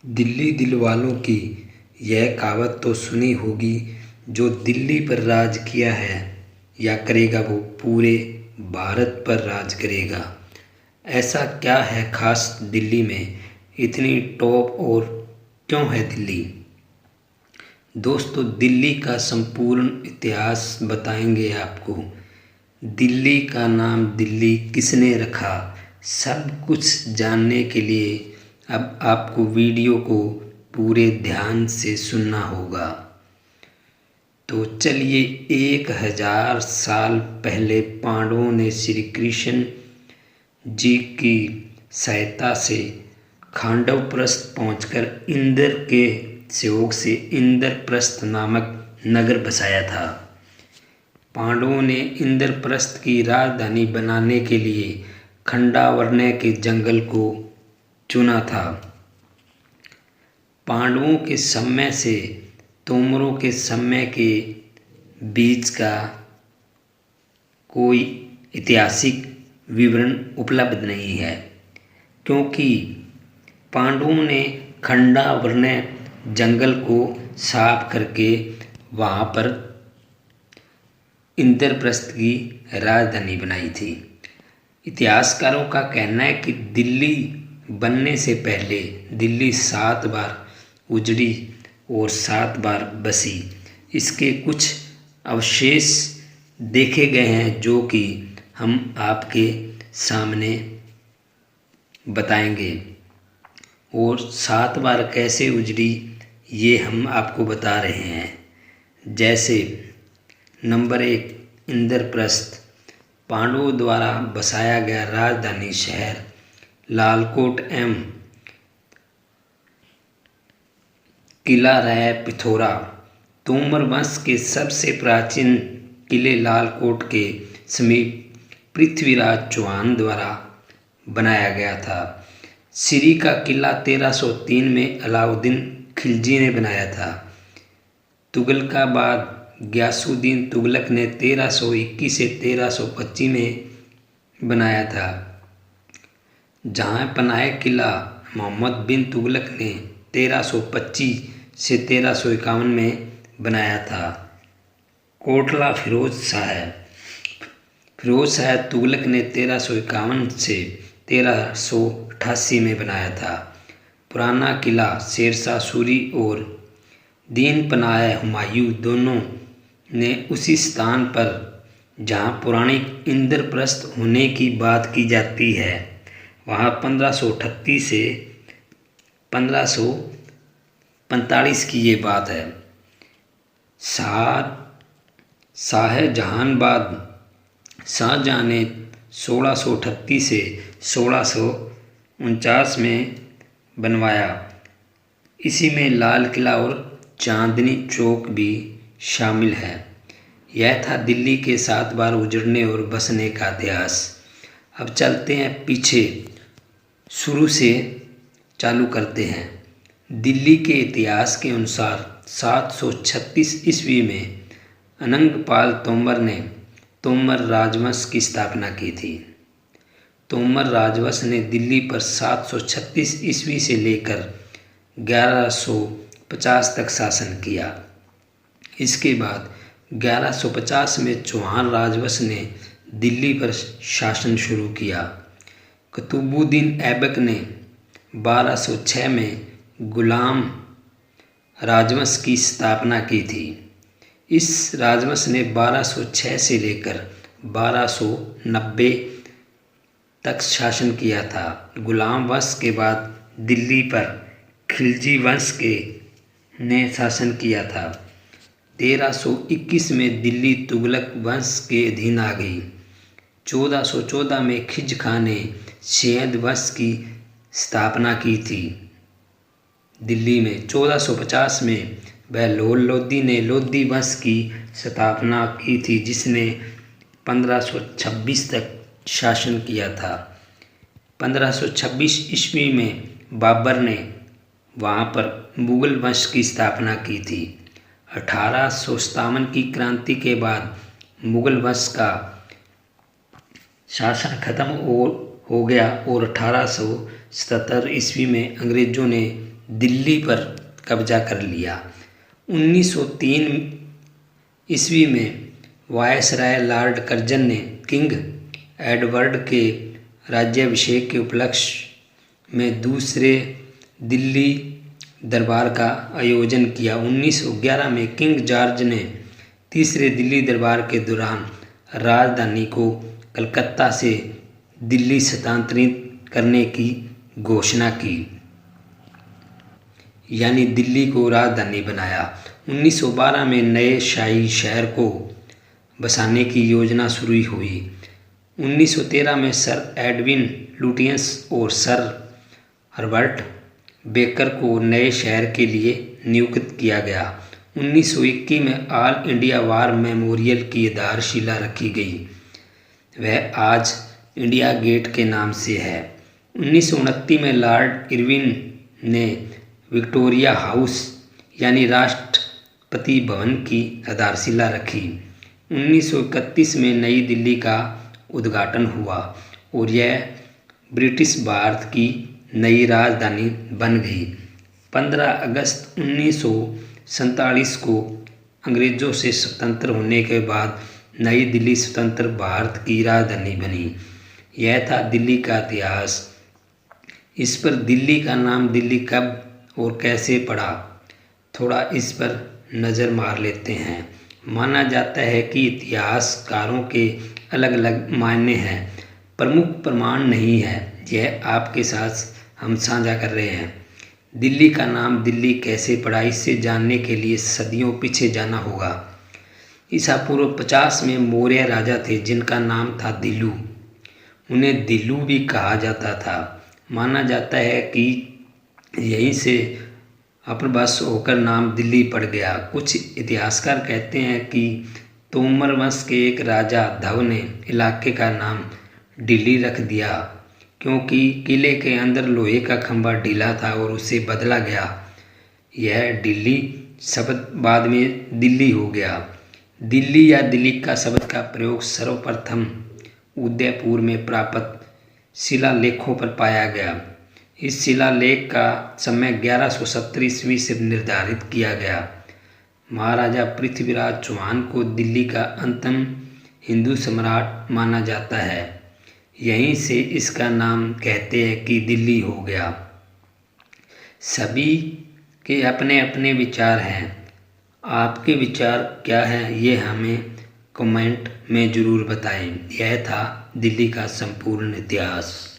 दिल्ली दिल वालों की यह कहावत तो सुनी होगी। जो दिल्ली पर राज किया है या करेगा वो पूरे भारत पर राज करेगा। ऐसा क्या है खास दिल्ली में, इतनी टॉप और क्यों है दिल्ली? दोस्तों, दिल्ली का संपूर्ण इतिहास बताएंगे आपको। दिल्ली का नाम दिल्ली किसने रखा, सब कुछ जानने के लिए अब आपको वीडियो को पूरे ध्यान से सुनना होगा। तो चलिए, 1000 साल पहले पांडवों ने श्री कृष्ण जी की सहायता से खांडवप्रस्थ पहुंचकर इंद्र के सहयोग से इंद्रप्रस्थ नामक नगर बसाया था। पांडवों ने इंद्रप्रस्थ की राजधानी बनाने के लिए खंडावरण्य के जंगल को चुना था। पांडवों के समय से तोमरों के समय के बीच का कोई ऐतिहासिक विवरण उपलब्ध नहीं है, क्योंकि पांडवों ने खंडावरण्य जंगल को साफ करके वहाँ पर इंद्रप्रस्थ की राजधानी बनाई थी। इतिहासकारों का कहना है कि दिल्ली बनने से पहले दिल्ली 7 बार उजड़ी और 7 बार बसी। इसके कुछ अवशेष देखे गए हैं जो कि हम आपके सामने बताएंगे, और 7 बार कैसे उजड़ी ये हम आपको बता रहे हैं। जैसे नंबर 1, इंद्रप्रस्थ पांडवों द्वारा बसाया गया राजधानी शहर लालकोट एवं किला राय पिथौरा। तोमर वंश के सबसे प्राचीन किले लालकोट के समीप पृथ्वीराज चौहान द्वारा बनाया गया था। सिरी का किला 1303 में अलाउद्दीन खिलजी ने बनाया था। तुगलकाबाद गयासुद्दीन तुगलक ने 1321 से 1325 में बनाया था। जहाँ पनाह किला मोहम्मद बिन तुगलक ने 1325 से 1351 में बनाया था। कोटला फिरोज शाह तुगलक ने 1351 से 1388 में बनाया था। पुराना किला शेरशाह सूरी और दीन पनाह हुमायूं दोनों ने उसी स्थान पर जहाँ पुरानी इंद्रप्रस्थ होने की बात की जाती है, वहाँ 1538 से 1545 की ये बात है। शाहजहाँ ने 1638 से 1649 में बनवाया। इसी में लाल किला और चांदनी चौक भी शामिल है। यह था दिल्ली के 7 बार उजड़ने और बसने का इतिहास। अब चलते हैं पीछे, शुरू से चालू करते हैं। दिल्ली के इतिहास के अनुसार 736 ईस्वी में अनंगपाल तोमर ने तोमर राजवंश की स्थापना की थी। तोमर राजवंश ने दिल्ली पर 736 ईस्वी से लेकर 1150 तक शासन किया। इसके बाद 1150 में चौहान राजवंश ने दिल्ली पर शासन शुरू किया। कुतुबुद्दीन ऐबक ने 1206 में गुलाम राजवंश की स्थापना की थी। इस राजवंश ने 1206 से लेकर 1290 तक शासन किया था। गुलाम वंश के बाद दिल्ली पर खिलजी वंश के ने शासन किया था। 1321 में दिल्ली तुगलक वंश के अधीन आ गई। 1414 में खिज खां ने सैयद वंश की स्थापना की थी दिल्ली में। 1450 में वह लोदी ने लोदी वंश की स्थापना की थी, जिसने 1526 तक शासन किया था। 1526 ईस्वी में बाबर ने वहाँ पर मुगल वंश की स्थापना की थी। 1857 की क्रांति के बाद मुगल वंश का शासन खत्म हो गया और 1877 ईस्वी में अंग्रेजों ने दिल्ली पर कब्जा कर लिया। 1903 ईस्वी में वायसराय लॉर्ड कर्जन ने किंग एडवर्ड के राज्याभिषेक के उपलक्ष्य में दूसरे दिल्ली दरबार का आयोजन किया। 1911 में किंग जॉर्ज ने तीसरे दिल्ली दरबार के दौरान राजधानी को कलकत्ता से दिल्ली स्थानांतरित करने की घोषणा की, यानी दिल्ली को राजधानी बनाया। 1912 में नए शाही शहर को बसाने की योजना शुरू हुई। 1913 में सर एडविन लुटियंस और सर हर्बर्ट बेकर को नए शहर के लिए नियुक्त किया गया। 1921 में ऑल इंडिया वार मेमोरियल की आधारशिला रखी गई। वह आज इंडिया गेट के नाम से है। 1929 में लॉर्ड इरविन ने विक्टोरिया हाउस यानी राष्ट्रपति भवन की आधारशिला रखी। 1931 में नई दिल्ली का उद्घाटन हुआ और यह ब्रिटिश भारत की नई राजधानी बन गई। 15 अगस्त 1947 को अंग्रेज़ों से स्वतंत्र होने के बाद नई दिल्ली स्वतंत्र भारत की राजधानी बनी। यह था दिल्ली का इतिहास। इस पर दिल्ली का नाम दिल्ली कब और कैसे पड़ा, थोड़ा इस पर नज़र मार लेते हैं। माना जाता है कि इतिहासकारों के अलग अलग मायने हैं, प्रमुख प्रमाण नहीं है, यह आपके साथ हम साझा कर रहे हैं। दिल्ली का नाम दिल्ली कैसे पड़ा, इसे जानने के लिए सदियों पीछे जाना होगा। ईसा पूर्व 50 में मौर्य राजा थे जिनका नाम था दिल्लू। उन्हें दिल्लू भी कहा जाता था। माना जाता है कि यहीं से अपभ्रंश होकर नाम दिल्ली पड़ गया। कुछ इतिहासकार कहते हैं कि तोमर वंश के एक राजा धव ने इलाके का नाम दिल्ली रख दिया क्योंकि किले के अंदर लोहे का खंभा ढीला था और उसे बदला गया। यह दिल्ली शब्द बाद में दिल्ली हो गया। दिल्ली या दिल्ली का शब्द का प्रयोग सर्वप्रथम उदयपुर में प्राप्त शिलालेखों पर पाया गया। इस शिलालेख का समय 1170 ईस्वी से निर्धारित किया गया। महाराजा पृथ्वीराज चौहान को दिल्ली का अंतिम हिंदू सम्राट माना जाता है। यहीं से इसका नाम कहते हैं कि दिल्ली हो गया। सभी के अपने अपने विचार हैं। आपके विचार क्या हैं ये हमें कमेंट में ज़रूर बताएं। यह था दिल्ली का संपूर्ण इतिहास।